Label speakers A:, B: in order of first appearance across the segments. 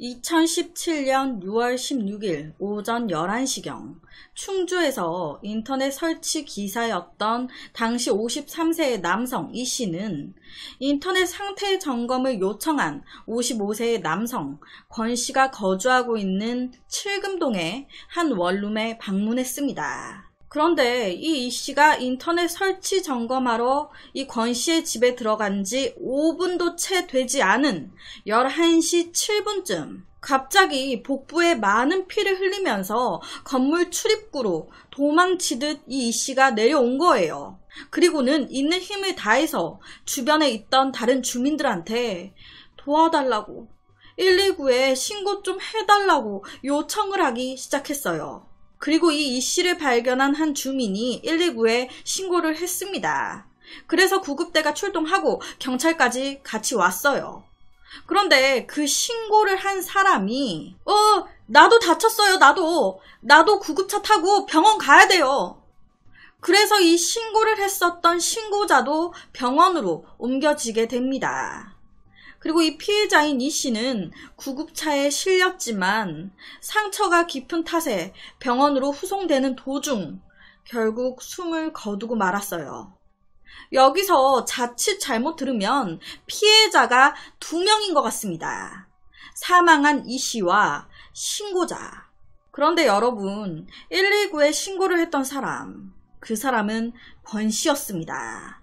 A: 2017년 6월 16일 오전 11시경 충주에서 인터넷 설치 기사였던 당시 53세의 남성 이 씨는 인터넷 상태 점검을 요청한 55세의 남성 권 씨가 거주하고 있는 칠금동의 한 원룸에 방문했습니다. 그런데 이 씨가 인터넷 설치 점검하러 이 권 씨의 집에 들어간 지 5분도 채 되지 않은 11시 7분쯤 갑자기 복부에 많은 피를 흘리면서 건물 출입구로 도망치듯 이 씨가 내려온 거예요. 그리고는 있는 힘을 다해서 주변에 있던 다른 주민들한테 도와달라고 119에 신고 좀 해달라고 요청을 하기 시작했어요. 그리고 이 씨를 발견한 한 주민이 119에 신고를 했습니다. 그래서 구급대가 출동하고 경찰까지 같이 왔어요. 그런데 그 신고를 한 사람이 나도 다쳤어요. 나도 구급차 타고 병원 가야 돼요. 그래서 이 신고를 했었던 신고자도 병원으로 옮겨지게 됩니다. 그리고 이 피해자인 이 씨는 구급차에 실렸지만 상처가 깊은 탓에 병원으로 후송되는 도중 결국 숨을 거두고 말았어요. 여기서 자칫 잘못 들으면 피해자가 2명인 것 같습니다. 사망한 이 씨와 신고자. 그런데 여러분, 119에 신고를 했던 사람, 그 사람은 권 씨였습니다.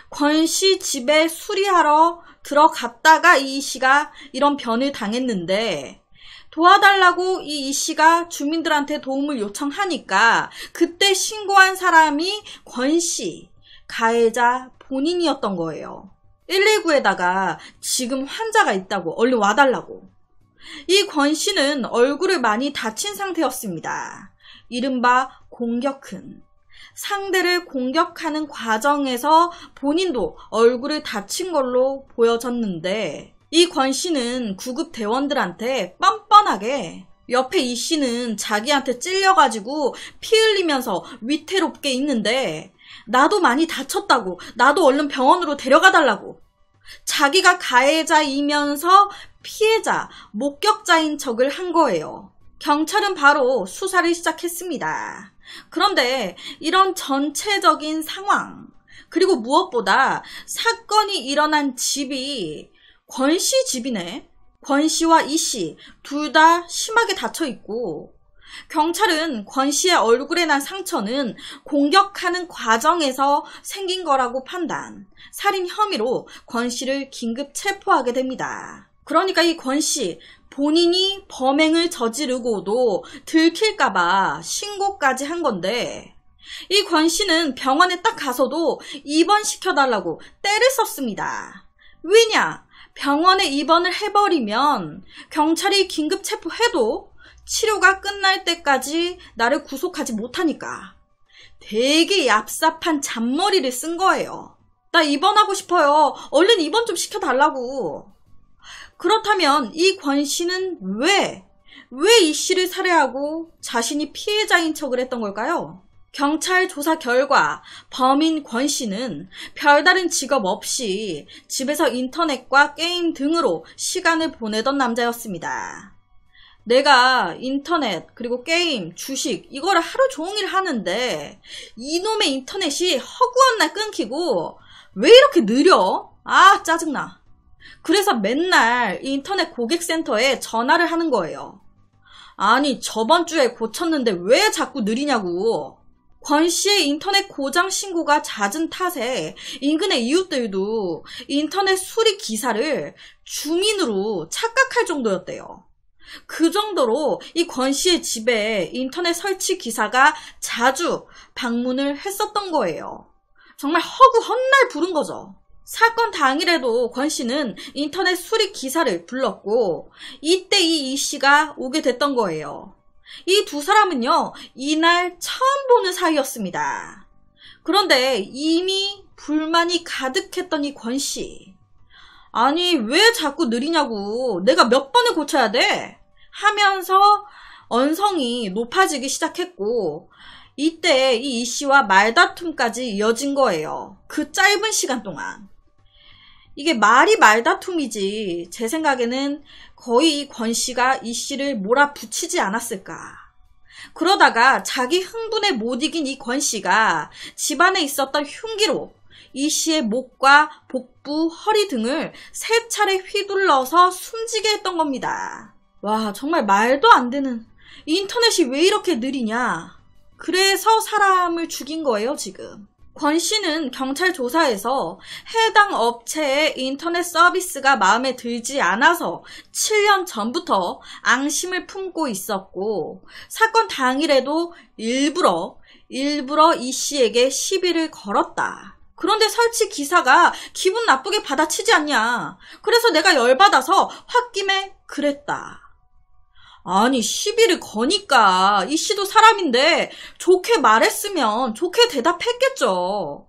A: 권 씨 집에 수리하러 들어갔다가 이 씨가 이런 변을 당했는데 도와달라고 이 씨가 주민들한테 도움을 요청하니까 그때 신고한 사람이 권 씨, 가해자 본인이었던 거예요. 119에다가 지금 환자가 있다고 얼른 와달라고. 이 권 씨는 얼굴을 많이 다친 상태였습니다. 이른바 공격흔. 상대를 공격하는 과정에서 본인도 얼굴을 다친 걸로 보여졌는데 이 권 씨는 구급대원들한테 뻔뻔하게 옆에 이 씨는 자기한테 찔려가지고 피 흘리면서 위태롭게 있는데 나도 많이 다쳤다고 나도 얼른 병원으로 데려가달라고 자기가 가해자이면서 피해자, 목격자인 척을 한 거예요. 경찰은 바로 수사를 시작했습니다. 그런데 이런 전체적인 상황 그리고 무엇보다 사건이 일어난 집이 권 씨 집이네. 권 씨와 이 씨 둘 다 심하게 다쳐 있고 경찰은 권 씨의 얼굴에 난 상처는 공격하는 과정에서 생긴 거라고 판단, 살인 혐의로 권 씨를 긴급 체포하게 됩니다. 그러니까 이 권 씨 본인이 범행을 저지르고도 들킬까봐 신고까지 한 건데 이 권 씨는 병원에 딱 가서도 입원시켜달라고 떼를 썼습니다. 왜냐? 병원에 입원을 해버리면 경찰이 긴급 체포해도 치료가 끝날 때까지 나를 구속하지 못하니까 되게 얍삽한 잔머리를 쓴 거예요. 나 입원하고 싶어요. 얼른 입원 좀 시켜달라고. 그렇다면 이 권 씨는 왜 이 씨를 살해하고 자신이 피해자인 척을 했던 걸까요? 경찰 조사 결과 범인 권 씨는 별다른 직업 없이 집에서 인터넷과 게임 등으로 시간을 보내던 남자였습니다. 내가 인터넷 그리고 게임, 주식 이거를 하루 종일 하는데 이놈의 인터넷이 허구한 날 끊기고 왜 이렇게 느려? 아 짜증나. 그래서 맨날 인터넷 고객센터에 전화를 하는 거예요. 아니 저번 주에 고쳤는데 왜 자꾸 느리냐고. 권 씨의 인터넷 고장 신고가 잦은 탓에 인근의 이웃들도 인터넷 수리 기사를 주민으로 착각할 정도였대요. 그 정도로 이 권 씨의 집에 인터넷 설치 기사가 자주 방문을 했었던 거예요. 정말 허구 헛날 부른 거죠. 사건 당일에도 권 씨는 인터넷 수리 기사를 불렀고 이때 이 씨가 오게 됐던 거예요. 이 두 사람은요 이날 처음 보는 사이였습니다. 그런데 이미 불만이 가득했던 이 권 씨. 아니 왜 자꾸 느리냐고 내가 몇 번을 고쳐야 돼? 하면서 언성이 높아지기 시작했고 이때 이 씨와 말다툼까지 이어진 거예요. 그 짧은 시간 동안. 이게 말이 말다툼이지 제 생각에는 거의 권 씨가 이 씨를 몰아붙이지 않았을까. 그러다가 자기 흥분에 못 이긴 이 권 씨가 집안에 있었던 흉기로 이 씨의 목과 복부, 허리 등을 3차례 휘둘러서 숨지게 했던 겁니다. 와, 정말 말도 안 되는, 인터넷이 왜 이렇게 느리냐. 그래서 사람을 죽인 거예요, 지금. 권 씨는 경찰 조사에서 해당 업체의 인터넷 서비스가 마음에 들지 않아서 7년 전부터 앙심을 품고 있었고, 사건 당일에도 일부러 이 씨에게 시비를 걸었다. 그런데 설치 기사가 기분 나쁘게 받아치지 않냐. 그래서 내가 열받아서 홧김에 그랬다. 아니, 시비를 거니까 이 씨도 사람인데 좋게 말했으면 좋게 대답했겠죠.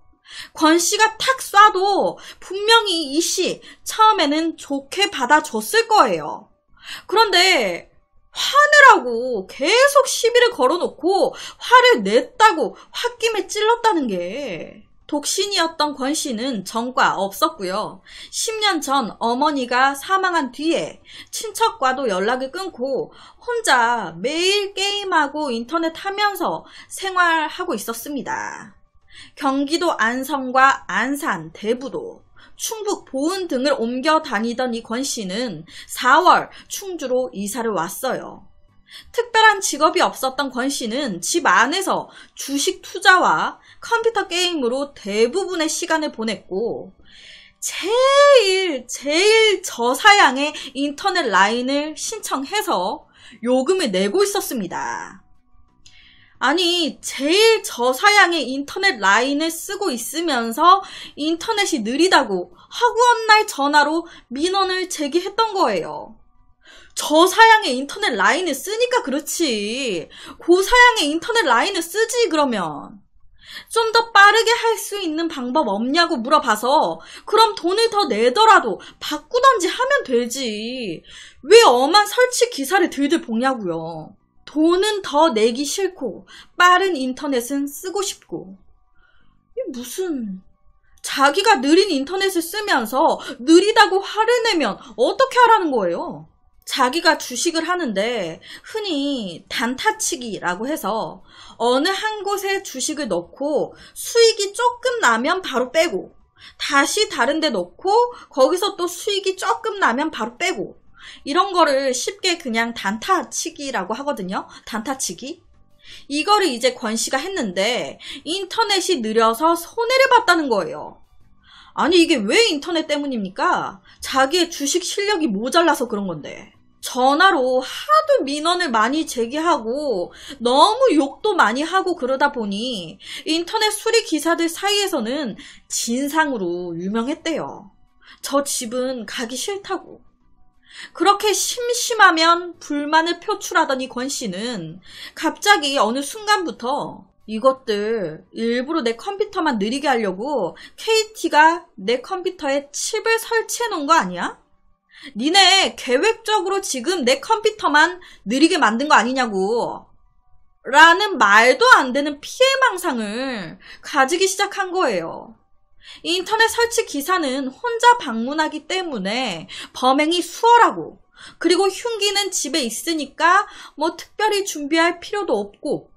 A: 권 씨가 탁 쏴도 분명히 이 씨 처음에는 좋게 받아줬을 거예요. 그런데 화내라고 계속 시비를 걸어놓고 화를 냈다고 홧김에 찔렀다는 게, 독신이었던 권 씨는 전과 없었고요. 10년 전 어머니가 사망한 뒤에 친척과도 연락을 끊고 혼자 매일 게임하고 인터넷 하면서 생활하고 있었습니다. 경기도 안성과 안산, 대부도, 충북 보은 등을 옮겨 다니던 이 권 씨는 4월 충주로 이사를 왔어요. 특별한 직업이 없었던 권 씨는 집 안에서 주식 투자와 컴퓨터 게임으로 대부분의 시간을 보냈고, 제일 저사양의 인터넷 라인을 신청해서 요금을 내고 있었습니다. 아니, 제일 저사양의 인터넷 라인을 쓰고 있으면서 인터넷이 느리다고 허구한 전화로 민원을 제기했던 거예요. 저사양의 인터넷 라인을 쓰니까 그렇지. 고사양의 인터넷 라인을 쓰지 그러면. 좀 더 빠르게 할 수 있는 방법 없냐고 물어봐서 그럼 돈을 더 내더라도 바꾸던지 하면 되지. 왜 엄한 설치 기사를 들들 볶냐고요. 돈은 더 내기 싫고 빠른 인터넷은 쓰고 싶고. 이게 무슨, 자기가 느린 인터넷을 쓰면서 느리다고 화를 내면 어떻게 하라는 거예요? 자기가 주식을 하는데 흔히 단타치기라고 해서 어느 한 곳에 주식을 넣고 수익이 조금 나면 바로 빼고, 다시 다른 데 넣고 거기서 또 수익이 조금 나면 바로 빼고, 이런 거를 쉽게 그냥 단타치기라고 하거든요. 단타치기. 이거를 이제 권 씨가 했는데 인터넷이 느려서 손해를 봤다는 거예요. 아니, 이게 왜 인터넷 때문입니까? 자기의 주식 실력이 모자라서 그런 건데. 전화로 하도 민원을 많이 제기하고 너무 욕도 많이 하고 그러다 보니 인터넷 수리 기사들 사이에서는 진상으로 유명했대요. 저 집은 가기 싫다고. 그렇게 심심하면 불만을 표출하던 이 권 씨는 갑자기 어느 순간부터 이것들 일부러 내 컴퓨터만 느리게 하려고 KT가 내 컴퓨터에 칩을 설치해 놓은 거 아니야? 니네 계획적으로 지금 내 컴퓨터만 느리게 만든 거 아니냐고. 라는 말도 안 되는 피해망상을 가지기 시작한 거예요. 인터넷 설치 기사는 혼자 방문하기 때문에 범행이 수월하고, 그리고 흉기는 집에 있으니까 뭐 특별히 준비할 필요도 없고,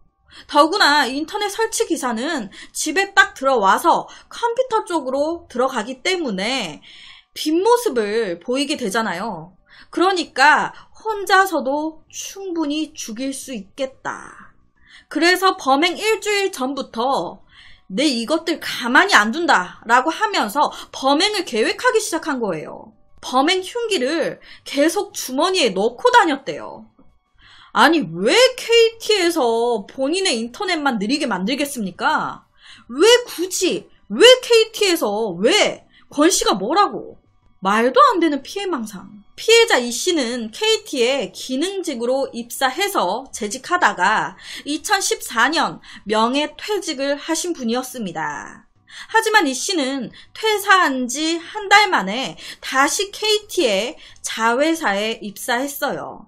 A: 더구나 인터넷 설치 기사는 집에 딱 들어와서 컴퓨터 쪽으로 들어가기 때문에 뒷모습을 보이게 되잖아요. 그러니까 혼자서도 충분히 죽일 수 있겠다. 그래서 범행 일주일 전부터 내 이것들 가만히 안 둔다 라고 하면서 범행을 계획하기 시작한 거예요. 범행 흉기를 계속 주머니에 넣고 다녔대요. 아니, 왜 KT에서 본인의 인터넷만 느리게 만들겠습니까? 왜 KT에서 왜? 권 씨가 뭐라고? 말도 안 되는 피해망상. 피해자 이 씨는 KT에 기능직으로 입사해서 재직하다가 2014년 명예퇴직을 하신 분이었습니다. 하지만 이 씨는 퇴사한 지 한 달 만에 다시 KT의 자회사에 입사했어요.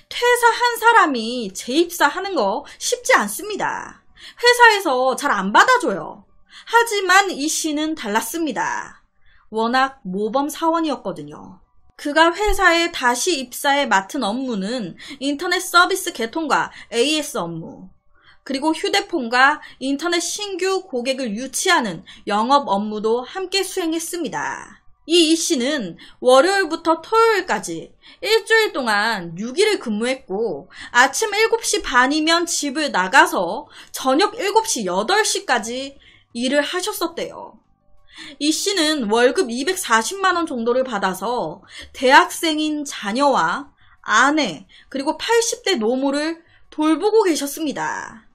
A: 퇴사한 사람이 재입사하는 거 쉽지 않습니다. 회사에서 잘 안 받아줘요. 하지만 이 씨는 달랐습니다. 워낙 모범 사원이었거든요. 그가 회사에 다시 입사해 맡은 업무는 인터넷 서비스 개통과 AS 업무, 그리고 휴대폰과 인터넷 신규 고객을 유치하는 영업 업무도 함께 수행했습니다. 이 씨는 월요일부터 토요일까지 일주일 동안 6일을 근무했고 아침 7시 반이면 집을 나가서 저녁 7시, 8시까지 일을 하셨었대요. 이 씨는 월급 240만 원 정도를 받아서 대학생인 자녀와 아내 그리고 80대 노모를 돌보고 계셨습니다.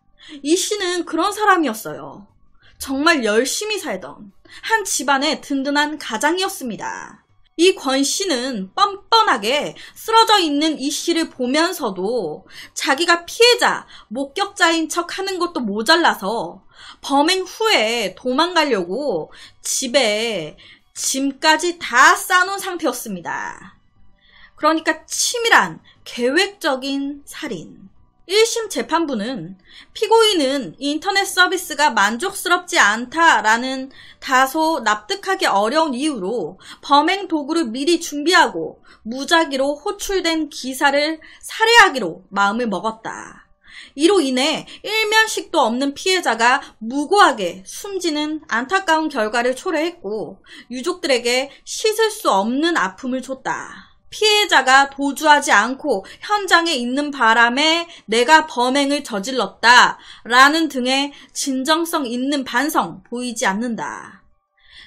A: 이 씨는 그런 사람이었어요. 정말 열심히 살던 한 집안의 든든한 가장이었습니다. 이 권 씨는 뻔뻔하게 쓰러져 있는 이 씨를 보면서도 자기가 피해자, 목격자인 척 하는 것도 모자라서 범행 후에 도망가려고 집에 짐까지 다 싸놓은 상태였습니다. 그러니까 치밀한 계획적인 살인. 1심 재판부는 피고인은 인터넷 서비스가 만족스럽지 않다라는 다소 납득하기 어려운 이유로 범행 도구를 미리 준비하고 무작위로 호출된 기사를 살해하기로 마음을 먹었다. 이로 인해 일면식도 없는 피해자가 무고하게 숨지는 안타까운 결과를 초래했고 유족들에게 씻을 수 없는 아픔을 줬다. 피해자가 도주하지 않고 현장에 있는 바람에 내가 범행을 저질렀다 라는 등의 진정성 있는 반성 보이지 않는다.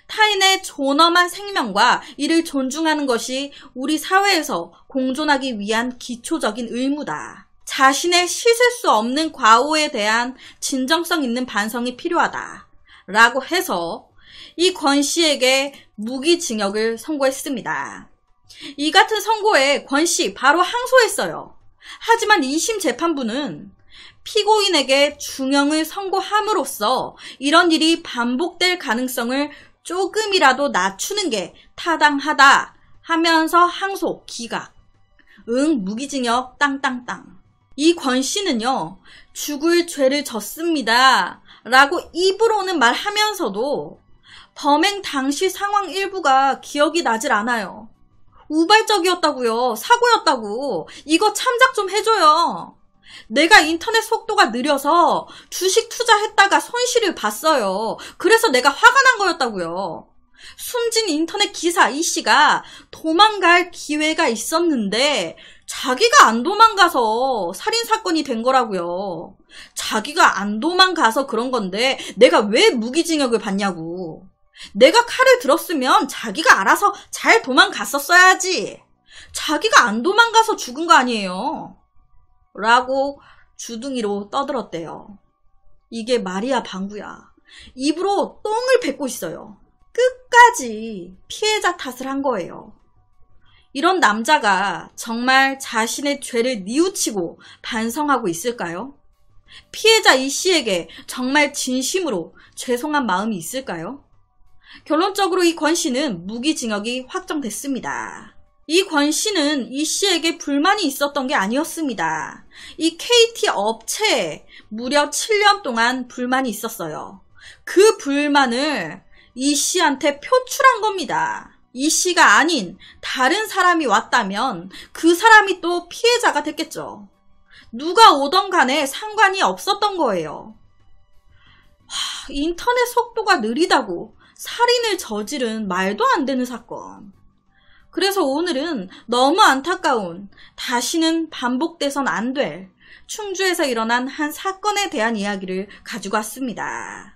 A: 타인의 존엄한 생명과 이를 존중하는 것이 우리 사회에서 공존하기 위한 기초적인 의무다. 자신의 씻을 수 없는 과오에 대한 진정성 있는 반성이 필요하다 라고 해서 이 권 씨에게 무기징역을 선고했습니다. 이 같은 선고에 권 씨 바로 항소했어요. 하지만 2심 재판부는 피고인에게 중형을 선고함으로써 이런 일이 반복될 가능성을 조금이라도 낮추는 게 타당하다 하면서 항소 기각. 무기징역 땅땅땅. 이 권 씨는요, 죽을 죄를 졌습니다 라고 입으로는 말하면서도 범행 당시 상황 일부가 기억이 나질 않아요. 우발적이었다고요. 사고였다고. 이거 참작 좀 해줘요. 내가 인터넷 속도가 느려서 주식 투자했다가 손실을 봤어요. 그래서 내가 화가 난 거였다고요. 숨진 인터넷 기사 이 씨가 도망갈 기회가 있었는데 자기가 안 도망가서 살인사건이 된 거라고요. 자기가 안 도망가서 그런 건데 내가 왜 무기징역을 받냐고. 내가 칼을 들었으면 자기가 알아서 잘 도망갔었어야지. 자기가 안 도망가서 죽은 거 아니에요. 라고 주둥이로 떠들었대요. 이게 말이야 방구야. 입으로 똥을 뱉고 있어요. 끝까지 피해자 탓을 한 거예요. 이런 남자가 정말 자신의 죄를 뉘우치고 반성하고 있을까요? 피해자 이 씨에게 정말 진심으로 죄송한 마음이 있을까요? 결론적으로 이 권 씨는 무기징역이 확정됐습니다. 이 권 씨는 이 씨에게 불만이 있었던 게 아니었습니다. 이 KT 업체에 무려 7년 동안 불만이 있었어요. 그 불만을 이 씨한테 표출한 겁니다. 이 씨가 아닌 다른 사람이 왔다면 그 사람이 또 피해자가 됐겠죠. 누가 오던 간에 상관이 없었던 거예요. 인터넷 속도가 느리다고 살인을 저지른 말도 안 되는 사건. 그래서 오늘은 너무 안타까운, 다시는 반복돼선 안 될 충주에서 일어난 한 사건에 대한 이야기를 가지고 왔습니다.